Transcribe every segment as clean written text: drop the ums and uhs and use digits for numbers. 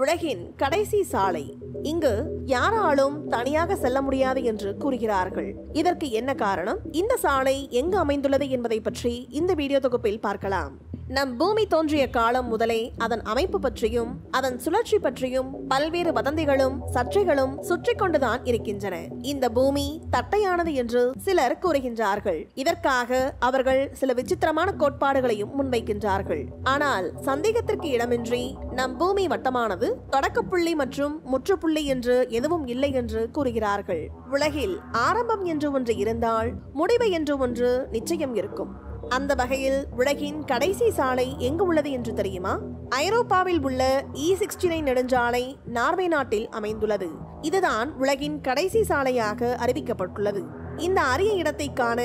உலகின் கடைசி சாலை. இங்கு யாராலும் தனியாக செல்ல முடியாது என்று கூறுகிறார்கள். இதற்கு என்ன காரணம், இந்த சாலை எங்கு அமைந்துள்ளது என்பதை பற்றி இந்த வீடியோ தொகுப்பில் பார்க்கலாம். நம் பூமி தோன்றிய காலம் முதலே அதன் அமைப்பு பற்றியும் அதன் சுழற்சி பற்றியும் பல்வேறு வதந்திகளும் சர்ச்சைகளும் சுற்றி கொண்டுதான் இருக்கின்றன. இந்த பூமி தட்டையானது என்று சிலர் கூறுகின்றார்கள். இதற்காக அவர்கள் சில விசித்திரமான கோட்பாடுகளையும் முன்வைக்கின்றார்கள். ஆனால் சந்தேகத்திற்கு இடமின்றி நம் பூமி வட்டமானது, தொடக்கப்புள்ளி மற்றும் முற்றுப்புள்ளி என்று எதுவும் இல்லை என்று கூறுகிறார்கள். உலகில் ஆரம்பம் என்று ஒன்று இருந்தால் முடிவு என்று ஒன்று நிச்சயம் இருக்கும். அந்த வகையில் உலகின் கடைசி சாலை எங்கு உள்ளது என்று தெரியுமா? ஐரோப்பாவில் உள்ள E69 நெடுஞ்சாலை நார்வே நாட்டில் அமைந்துள்ளது. இதுதான் உலகின் கடைசி சாலையாக அறிவிக்கப்பட்டுள்ளது. இந்த அரிய இடத்தை காண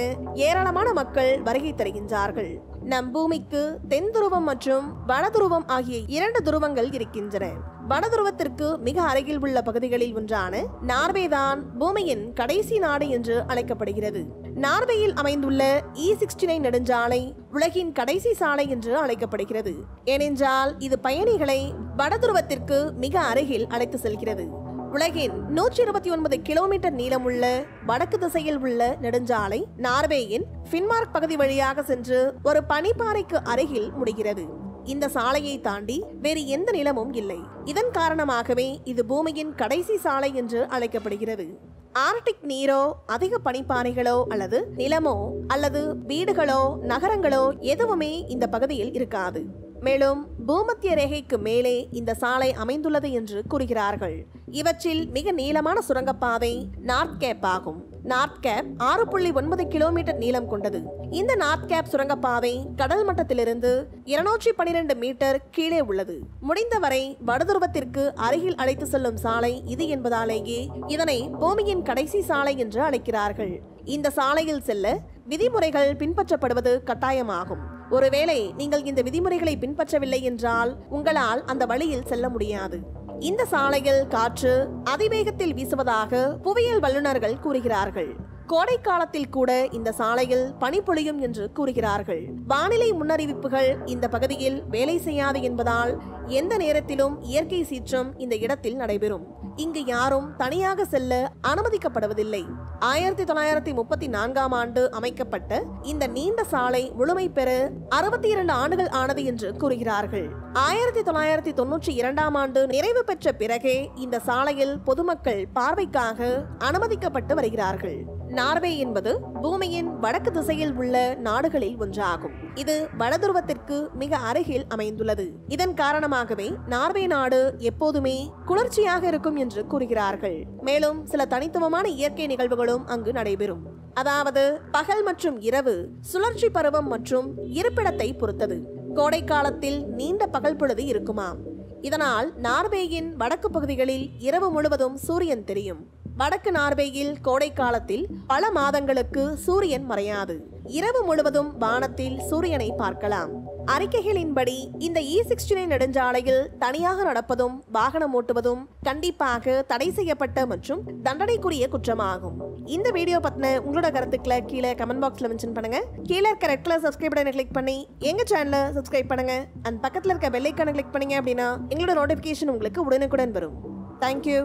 ஏராளமான மக்கள் வருகை தருகின்றார்கள். நம் பூமிக்கு தென் துருவம் மற்றும் வட துருவம் ஆகிய 2 துருவங்கள் இருக்கின்றன. வட துருவத்திற்கு மிக அருகில் உள்ள பகுதிகளில் ஒன்றான நார்வேதான் பூமியின் கடைசி நாடு என்று அழைக்கப்படுகிறது. நார்வேயில் அமைந்துள்ள E69 நெடுஞ்சாலை உலகின் கடைசி சாலை என்று அழைக்கப்படுகிறது. ஏனென்றால் இது பயணிகளை வட துருவத்திற்கு மிக அருகில் அழைத்து செல்கிறது. உலகின் 129 கிலோமீட்டர் நீளமுள்ள வடக்கு திசையில் உள்ள நெடுஞ்சாலை நார்வேயின் பின்மார்க் பகுதி வழியாக சென்று ஒரு பனிப்பாறைக்கு அருகில் முடிகிறது. இந்த சாலையை தாண்டி வேறு எந்த நிலமும் இல்லை. இதன் காரணமாகவே இது பூமியின் கடைசி சாலை என்று அழைக்கப்படுகிறது. ஆர்டிக் நீரோ, அதிக பனிப்பாறைகளோ அல்லது நிலமோ அல்லது வீடுகளோ நகரங்களோ எதுவுமே இந்த பகுதியில் இருக்காது. மேலும் பூமத்திய ரேகைக்கு மேலே இந்த சாலை அமைந்துள்ளது என்று கூறுகிறார்கள். இவற்றில் மிக நீளமான சுரங்கப்பாதை நார்த் கேப் ஆகும். நார்த் கேப் 6.9 கிலோமீட்டர் நீளம் கொண்டது. இந்த நார்த் கேப் சுரங்கப்பாதை கடல் மட்டத்திலிருந்து 212 மீட்டர் கீழே உள்ளது. முடிந்தவரை வடதுருவத்திற்கு அருகில் அழைத்து செல்லும் சாலை இது என்பதாலேயே இதனை பூமியின் கடைசி சாலை என்று அழைக்கிறார்கள். இந்த சாலையில் செல்ல விதிமுறைகள் பின்பற்றப்படுவது கட்டாயமாகும். ஒருவேளை நீங்கள் இந்த விதிமுறைகளை பின்பற்றவில்லை என்றால் உங்களால் அந்த வழியில் செல்ல முடியாது. இந்த சாலையில் காற்று அதிவேகத்தில் வீசுவதாக புவியியல் வல்லுநர்கள் கூறுகிறார்கள். கோடை காலத்தில் கூட இந்த சாலையில் பனி பொழியும் என்று கூறுகிறார்கள். வானிலை முன்னறிவிப்புகள் இந்த பகுதியில் வேலை செய்யாது என்பதால் எந்த நேரத்திலும் இயற்கை சீற்றம் இந்த இடத்தில் நடைபெறும். இங்கு யாரும் தனியாக செல்ல அனுமதிக்கப்படுவதில்லை. 1934ஆம் ஆண்டு அமைக்கப்பட்ட இந்த நீண்ட சாலை முழுமை பெற 62 ஆண்டுகள் ஆனது என்று கூறுகிறார்கள். 1992ஆம் ஆண்டு நிறைவு பெற்ற பிறகே இந்த சாலையில் பொதுமக்கள் பார்வைக்காக அனுமதிக்கப்பட்டு வருகிறார்கள். நார்வே என்பது பூமியின் வடக்கு திசையில் உள்ள நாடுகளில் ஒன்றாகும். இது வடதுருவத்திற்கு மிக அருகில் அமைந்துள்ளது. இதன் காரணமாகவே நார்வே நாடு எப்போதுமே குளிர்ச்சியாக இருக்கும் என்று கூறுகிறார்கள். மேலும் சில தனித்துவமான இயற்கை நிகழ்வுகளும் அங்கு நடைபெறும். அதாவது பகல் மற்றும் இரவு சுழற்சி பருவம் மற்றும் இருப்பிடத்தை பொறுத்தது. கோடை காலத்தில் நீண்ட பகல் பொழுது இருக்குமாம். இதனால் நார்வேயின் வடக்கு பகுதிகளில் இரவு முழுவதும் சூரியன் தெரியும். வடக்கு நார்வேயில் கோடை காலத்தில் பல மாதங்களுக்கு சூரியன் மறையாது. இரவு முழுவதும் வானத்தில் சூரியனை பார்க்கலாம். அறிக்கைகளின்படி இந்த E69 நெடுஞ்சாலையில் தனியாக நடப்பதும் வாகனம் ஓட்டுவதும் கண்டிப்பாக தடை செய்யப்பட்ட மற்றும் தண்டனைக்குரிய குற்றமாகும். இந்த வீடியோ பத்தின உங்களோட கருத்துக்களை கீழே கமெண்ட் பாக்ஸ்ல மென்ஷன் பண்ணுங்க. கீழே இருக்க ரெட் கலர் சப்ஸ்கிரைப் பட்டனை கிளிக் பண்ணி எங்க சேனலை சப்ஸ்கிரைப் பண்ணுங்க. அண்ட் பக்கத்துல இருக்க பெல் ஐகானை கிளிக் பண்ணீங்க அப்படின்னா எங்களோட நோட்டிபிகேஷன் உங்களுக்கு உடனுக்குடன் வரும். தேங்க்யூ.